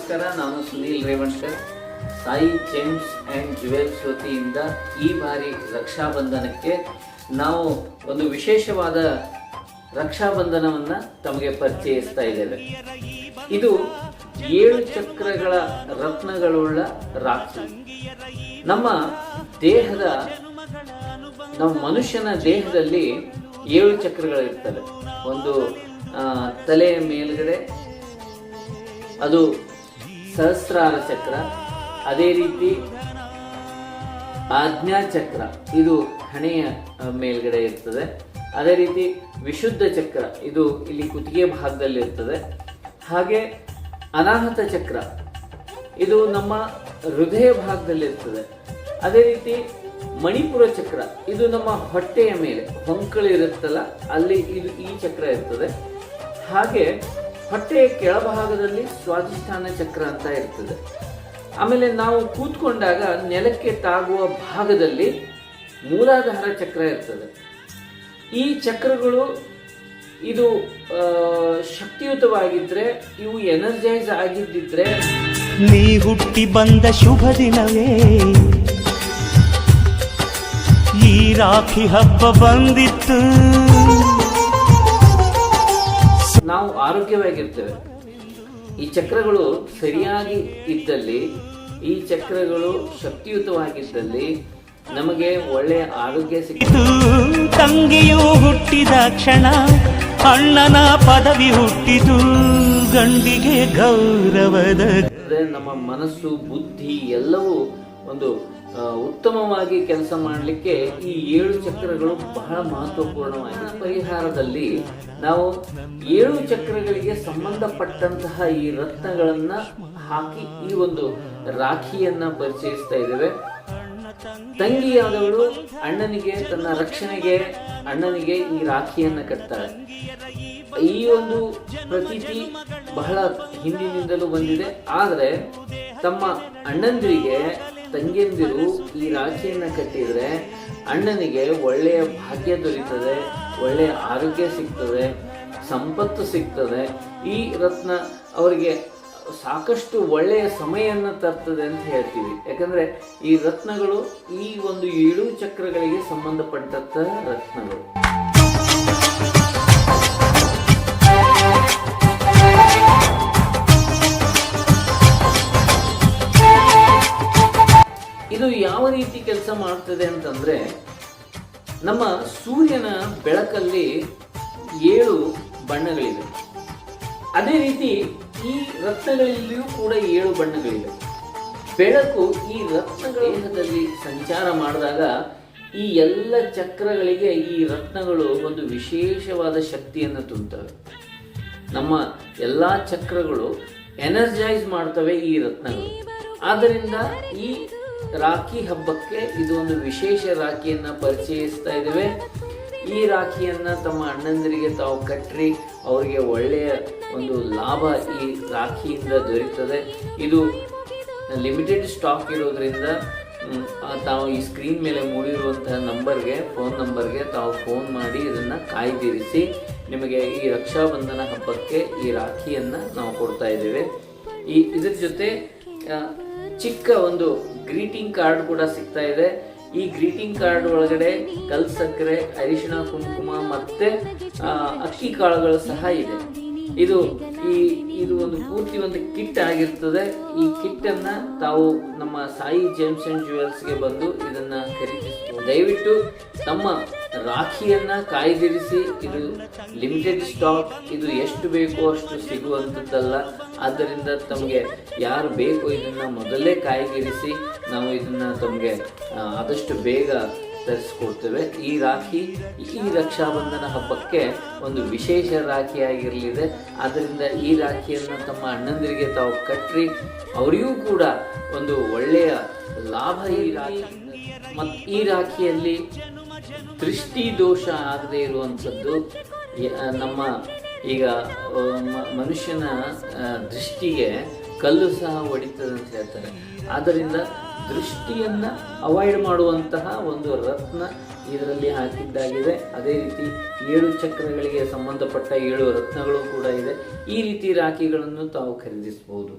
ನಮಸ್ಕಾರ, ನಾನು Sunil Revankar. Sai James and jewels ವತಿಯಿಂದ ಈ ಬಾರಿ ರಕ್ಷಾಬಂಧನಕ್ಕೆ ನಾವು ಒಂದು ವಿಶೇಷವಾದ ರಕ್ಷಾಬಂಧನವನ್ನು ತಮಗೆ ಪರಿಚಯಿಸ್ತಾ ಇದ್ದೇವೆ. ಇದು 7 ಚಕ್ರಗಳ ರತ್ನಗಳುಳ್ಳ ರಾಖಿ. ನಮ್ಮ ಮನುಷ್ಯನ ದೇಹದಲ್ಲಿ 7 ಚಕ್ರಗಳಿರ್ತವೆ. ಒಂದು ತಲೆಯ ಮೇಲ್ಗಡೆ ಅದು ಸಹಸ್ರಾರ ಚಕ್ರ, ಅದೇ ರೀತಿ ಆಜ್ಞಾ ಚಕ್ರ ಇದು ಹಣೆಯ ಮೇಲ್ಗಡೆ ಇರ್ತದೆ. ಅದೇ ರೀತಿ ವಿಶುದ್ಧ ಚಕ್ರ ಇದು ಇಲ್ಲಿ ಕುತ್ತಿಗೆ ಭಾಗದಲ್ಲಿ ಇರ್ತದೆ. ಹಾಗೆ ಅನಾಹತ ಚಕ್ರ ಇದು ನಮ್ಮ ಹೃದಯ ಭಾಗದಲ್ಲಿ ಇರ್ತದೆ. ಅದೇ ರೀತಿ ಮಣಿಪುರ ಚಕ್ರ ಇದು ನಮ್ಮ ಹೊಟ್ಟೆಯ ಮೇಲೆ ಹೊಂಕಳು ಇರುತ್ತಲ್ಲ, ಅಲ್ಲಿ ಈ ಚಕ್ರ ಇರ್ತದೆ. ಹಾಗೆ ಹೊಟ್ಟೆಯ ಕೆಳಭಾಗದಲ್ಲಿ ಸ್ವಾಧಿಷ್ಠಾನ ಚಕ್ರ ಅಂತ ಇರ್ತದೆ. ಆಮೇಲೆ ನಾವು ಕೂತ್ಕೊಂಡಾಗ ನೆಲಕ್ಕೆ ತಾಗುವ ಭಾಗದಲ್ಲಿ ಮೂಲಾಧಾರ ಚಕ್ರ ಇರ್ತದೆ. ಈ ಚಕ್ರಗಳು ಇದು ಶಕ್ತಿಯುತವಾಗಿದ್ರೆ, ಇವು ಎನರ್ಜೈಸ್ ಆಗಿದ್ದಿದ್ರೆ, ನೀ ಹುಟ್ಟಿ ಬಂದ ಶುಭ ದಿನವೇ ಈ ರಾಖಿ ಹಬ್ಬ ಬಂದಿತ್ತು, ನಾವು ಆರೋಗ್ಯವಾಗಿರ್ತೇವೆ. ಈ ಚಕ್ರಗಳು ಸರಿಯಾಗಿ ಇದ್ದಲ್ಲಿ, ಈ ಚಕ್ರಗಳು ಶಕ್ತಿಯುತವಾಗಿದ್ದಲ್ಲಿ ನಮಗೆ ಒಳ್ಳೆಯ ಆರೋಗ್ಯ ಸಿಕ್ಕಿತು. ತಂಗಿಯು ಹುಟ್ಟಿದ ಕ್ಷಣ ಅಣ್ಣನ ಪದವಿ ಹುಟ್ಟಿತು, ಗಂಡಿಗೆ ಗೌರವದ. ನಮ್ಮ ಮನಸ್ಸು, ಬುದ್ಧಿ ಎಲ್ಲವೂ ಒಂದು ಉತ್ತಮವಾಗಿ ಕೆಲಸ ಮಾಡಲಿಕ್ಕೆ ಈ 7 ಚಕ್ರಗಳು ಬಹಳ ಮಹತ್ವಪೂರ್ಣವಾಗಿದೆ. ಪರಿಹಾರದಲ್ಲಿ ನಾವು 7 ಚಕ್ರಗಳಿಗೆ ಸಂಬಂಧಪಟ್ಟಂತಹ ಈ ರತ್ನಗಳನ್ನ ಹಾಕಿ ಈ ಒಂದು ರಾಖಿಯನ್ನ ಪರಿಚಯಿಸ್ತಾ ಇದ್ದೇವೆ. ತಂಗಿಯಾದವಳು ಅಣ್ಣನಿಗೆ ತನ್ನ ರಕ್ಷಣೆಗೆ ಅಣ್ಣನಿಗೆ ಈ ರಾಖಿಯನ್ನ ಕಟ್ತಾಳೆ. ಈ ಒಂದು ಪ್ರತೀತಿ ಬಹಳ ಹಿಂದಿನಿಂದಲೂ ಬಂದಿದೆ. ಆದರೆ ತಮ್ಮ ಅಣ್ಣಂದಿರಿಗೆ ತಂಗಿಯಂದಿರು ಈ ರಾಖಿಯನ್ನ ಕಟ್ಟಿದ್ರೆ ಅಣ್ಣನಿಗೆ ಒಳ್ಳೆಯ ಭಾಗ್ಯ ದೊರೀತದೆ, ಒಳ್ಳೆಯ ಆರೋಗ್ಯ ಸಿಗ್ತದೆ, ಸಂಪತ್ತು ಸಿಗ್ತದೆ. ಈ ರತ್ನ ಅವರಿಗೆ ಸಾಕಷ್ಟು ಒಳ್ಳೆಯ ಸಮಯವನ್ನು ತರ್ತದೆ ಅಂತ ಹೇಳ್ತೀವಿ. ಯಾಕಂದ್ರೆ ಈ ರತ್ನಗಳು ಈ ಒಂದು 7 ಚಕ್ರಗಳಿಗೆ ಸಂಬಂಧಪಟ್ಟಂತ ರತ್ನಗಳು. ಇದು ಯಾವ ರೀತಿ ಕೆಲಸ ಮಾಡ್ತದೆ ಅಂತಂದ್ರೆ, ನಮ್ಮ ಸೂರ್ಯನ ಬೆಳಕಲ್ಲಿ 7 ಬಣ್ಣಗಳಿವೆ. ಅದೇ ರೀತಿ ಈ ರತ್ನಗಳಲ್ಲಿಯೂ ಕೂಡ 7 ಬಣ್ಣಗಳಿವೆ. ಬೆಳಕು ಈ ರತ್ನಗಳ ದೇಹದಲ್ಲಿ ಸಂಚಾರ ಮಾಡಿದಾಗ ಈ ಎಲ್ಲ ಚಕ್ರಗಳಿಗೆ ಈ ರತ್ನಗಳು ಒಂದು ವಿಶೇಷವಾದ ಶಕ್ತಿಯನ್ನು ತುಂಬುತ್ತವೆ. ನಮ್ಮ ಎಲ್ಲ ಚಕ್ರಗಳು ಎನರ್ಜೈಸ್ ಮಾಡ್ತವೆ ಈ ರತ್ನಗಳು. ಆದ್ದರಿಂದ ಈ ರಾಖಿ ಹಬ್ಬಕ್ಕೆ ಇದು ಒಂದು ವಿಶೇಷ ರಾಖಿಯನ್ನ ಪರಿಚಯಿಸ್ತಾ ಇದ್ದೇವೆ. ಈ ರಾಖಿಯನ್ನ ತಮ್ಮ ಅಣ್ಣಂದಿರಿಗೆ ತಾವು ಕಟ್ರಿ, ಅವರಿಗೆ ಒಳ್ಳೆಯ ಒಂದು ಲಾಭ ಈ ರಾಖಿಯಿಂದ ದೊರೆಯುತ್ತದೆ. ಇದು ಲಿಮಿಟೆಡ್ ಸ್ಟಾಕ್ ಇರೋದ್ರಿಂದ ತಾವು ಈ ಸ್ಕ್ರೀನ್ ಮೇಲೆ ಮೂಡಿರುವಂತಹ ಫೋನ್ ನಂಬರ್ಗೆ ತಾವು ಫೋನ್ ಮಾಡಿ ಇದನ್ನು ಕಾಯ್ದಿರಿಸಿ ನಿಮಗೆ ಈ ರಕ್ಷಾಬಂಧನ ಹಬ್ಬಕ್ಕೆ ಈ ರಾಖಿಯನ್ನು ನಾವು ಕೊಡ್ತಾ ಇದ್ದೇವೆ. ಇದ್ರ ಜೊತೆ ಚಿಕ್ಕ ಒಂದು ಗ್ರೀಟಿಂಗ್ ಕಾರ್ಡ್ ಕೂಡ ಸಿಗ್ತಾ ಇದೆ. ಈ ಗ್ರೀಟಿಂಗ್ ಕಾರ್ಡ್ ಒಳಗಡೆ ಕಲ್ಸಕ್ಕರೆ, ಅರಿಶಿಣ, ಕುಂಕುಮ ಮತ್ತೆ ಅಕ್ಕಿ ಕಾಳುಗಳು ಸಹ ಇದೆ. ಇದು ಒಂದು ಪೂರ್ತಿ ಒಂದು ಕಿಟ್ ಆಗಿರ್ತದೆ. ಈ ಕಿಟ್ ಅನ್ನ ತಾವು ನಮ್ಮ ಸಾಯಿ ಜೇಮ್ಸ್ ಅಂಡ್ ಜ್ಯುವೆಲ್ಸ್ಗೆ ಬಂದು ಇದನ್ನ ಖರೀದಿಸಬಹುದು. ದಯವಿಟ್ಟು ತಮ್ಮ ರಾಖಿಯನ್ನ ಕಾಯ್ದಿರಿಸಿ. ಇದು ಲಿಮಿಟೆಡ್ ಸ್ಟಾಕ್, ಇದು ಎಷ್ಟು ಬೇಕೋ ಅಷ್ಟು ಸಿಗುವಂಥದ್ದಲ್ಲ. ಆದ್ದರಿಂದ ತಮಗೆ ಯಾರು ಬೇಕೋ ಇದನ್ನ ಮೊದಲೇ ಕಾಯ್ದಿರಿಸಿ ನಾವು ಇದನ್ನ ತಮಗೆ ಆದಷ್ಟು ಬೇಗ ತರಿಸ್ಕೊಡ್ತೇವೆ. ಈ ರಾಖಿ ಈ ರಕ್ಷಾಬಂಧನ ಹಬ್ಬಕ್ಕೆ ಒಂದು ವಿಶೇಷ ರಾಖಿಯಾಗಿರಲಿದೆ. ಆದ್ದರಿಂದ ಈ ರಾಖಿಯನ್ನು ತಮ್ಮ ಅಣ್ಣಂದಿರಿಗೆ ತಾವು ಕಟ್ರಿ, ಅವರಿಗೂ ಕೂಡ ಒಂದು ಒಳ್ಳೆಯ ಲಾಭ ಈ ರಾಖಿ. ಮತ್ತು ಈ ರಾಖಿಯಲ್ಲಿ ದೃಷ್ಟಿ ದೋಷ ಆಗದೆ ಇರುವಂಥದ್ದು. ನಮ್ಮ ಈಗ ಮನುಷ್ಯನ ದೃಷ್ಟಿಗೆ ಕಲ್ಲು ಸಹ ಹೊಡಿತದೆ ಅಂತ ಹೇಳ್ತಾರೆ. ಆದ್ದರಿಂದ ದೃಷ್ಟಿಯನ್ನ ಅವಾಯ್ಡ್ ಮಾಡುವಂತಹ ಒಂದು ರತ್ನ ಇದರಲ್ಲಿ ಹಾಕಿದ್ದಾಗಿದೆ. ಅದೇ ರೀತಿ 7 ಚಕ್ರಗಳಿಗೆ ಸಂಬಂಧಪಟ್ಟ 7 ರತ್ನಗಳು ಕೂಡ ಇದೆ. ಈ ರೀತಿ ರಾಖಿಗಳನ್ನು ತಾವು ಖರೀದಿಸಬಹುದು.